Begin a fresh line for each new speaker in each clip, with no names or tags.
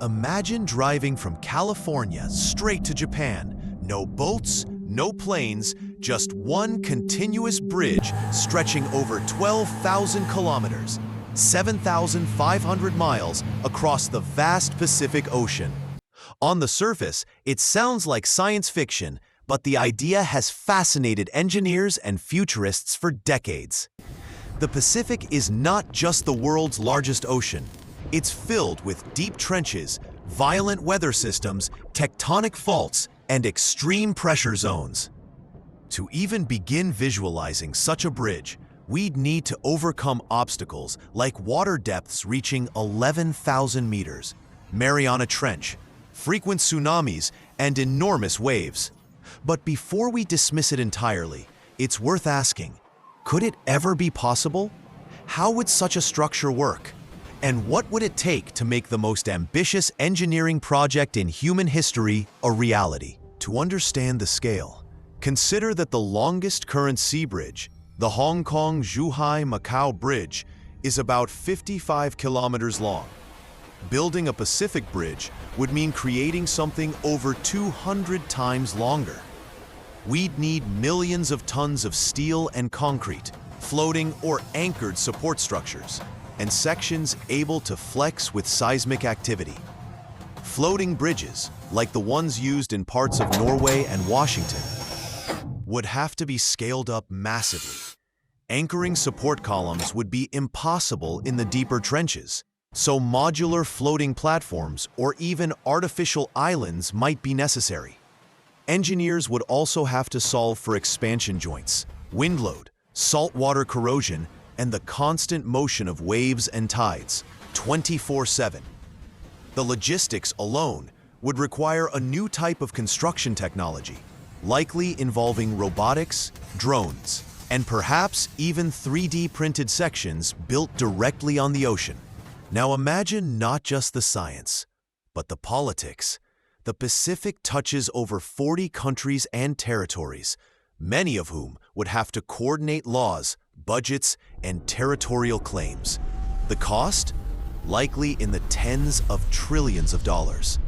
Imagine driving from California straight to Japan. No boats, no planes, just one continuous bridge stretching over 12,000 kilometers, 7,500 miles across the vast Pacific Ocean. On the surface, it sounds like science fiction, but the idea has fascinated engineers and futurists for decades. The Pacific is not just the world's largest ocean. It's filled with deep trenches, violent weather systems, tectonic faults, and extreme pressure zones. To even begin visualizing such a bridge, we'd need to overcome obstacles like water depths reaching 11,000 meters, Mariana Trench, frequent tsunamis, and enormous waves. But before we dismiss it entirely, it's worth asking, could it ever be possible? How would such a structure work? And what would it take to make the most ambitious engineering project in human history a reality? To understand the scale, consider that the longest current sea bridge, the Hong Kong-Zhuhai-Macau Bridge, is about 55 kilometers long. Building a Pacific bridge would mean creating something over 200 times longer. We'd need millions of tons of steel and concrete, floating or anchored support structures, and sections able to flex with seismic activity. Floating bridges, like the ones used in parts of Norway and Washington, would have to be scaled up massively. Anchoring support columns would be impossible in the deeper trenches, so modular floating platforms or even artificial islands might be necessary. Engineers would also have to solve for expansion joints, wind load, saltwater corrosion, and the constant motion of waves and tides, 24/7. The logistics alone would require a new type of construction technology, likely involving robotics, drones, and perhaps even 3D printed sections built directly on the ocean. Now imagine not just the science, but the politics. The Pacific touches over 40 countries and territories, many of whom would have to coordinate laws, budgets, and territorial claims. The cost? Likely in the tens of trillions of dollars.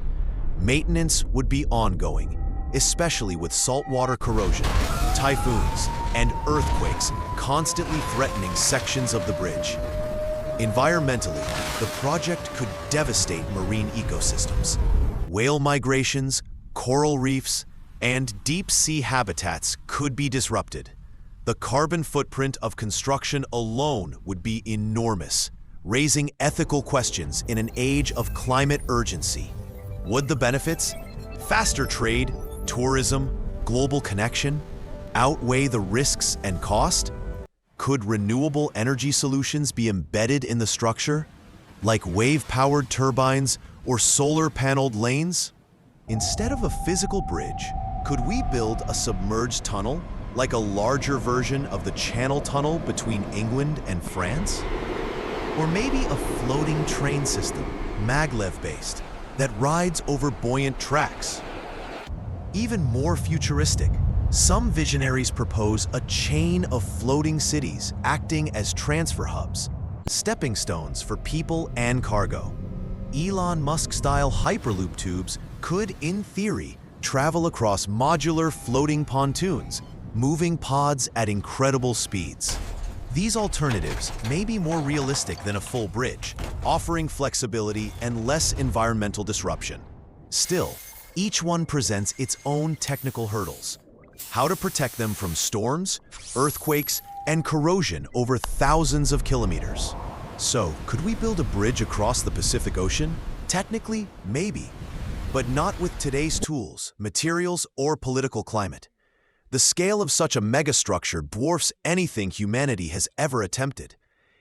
Maintenance would be ongoing, especially with saltwater corrosion, typhoons, and earthquakes constantly threatening sections of the bridge. Environmentally, the project could devastate marine ecosystems. Whale migrations, coral reefs, and deep-sea habitats could be disrupted. The carbon footprint of construction alone would be enormous, raising ethical questions in an age of climate urgency. Would the benefits, faster trade, tourism, global connection, outweigh the risks and cost? Could renewable energy solutions be embedded in the structure, like wave-powered turbines or solar-paneled lanes? Instead of a physical bridge, could we build a submerged tunnel, like a larger version of the Channel Tunnel between England and France? Or maybe a floating train system, maglev-based, that rides over buoyant tracks? Even more futuristic, some visionaries propose a chain of floating cities acting as transfer hubs, stepping stones for people and cargo. Elon Musk-style Hyperloop tubes could, in theory, travel across modular floating pontoons, moving pods at incredible speeds. These alternatives may be more realistic than a full bridge, offering flexibility and less environmental disruption. Still, each one presents its own technical hurdles. How to protect them from storms, earthquakes, and corrosion over thousands of kilometers. So, could we build a bridge across the Pacific Ocean? Technically, maybe, but not with today's tools, materials, or political climate. The scale of such a megastructure dwarfs anything humanity has ever attempted.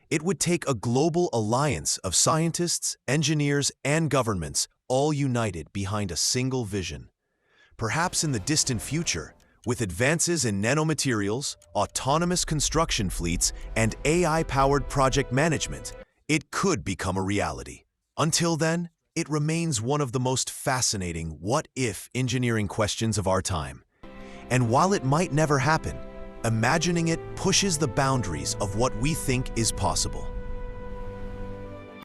It would take a global alliance of scientists, engineers, and governments, all united behind a single vision. Perhaps in the distant future, with advances in nanomaterials, autonomous construction fleets, and AI-powered project management, it could become a reality. Until then, it remains one of the most fascinating what-if engineering questions of our time. And while it might never happen, imagining it pushes the boundaries of what we think is possible.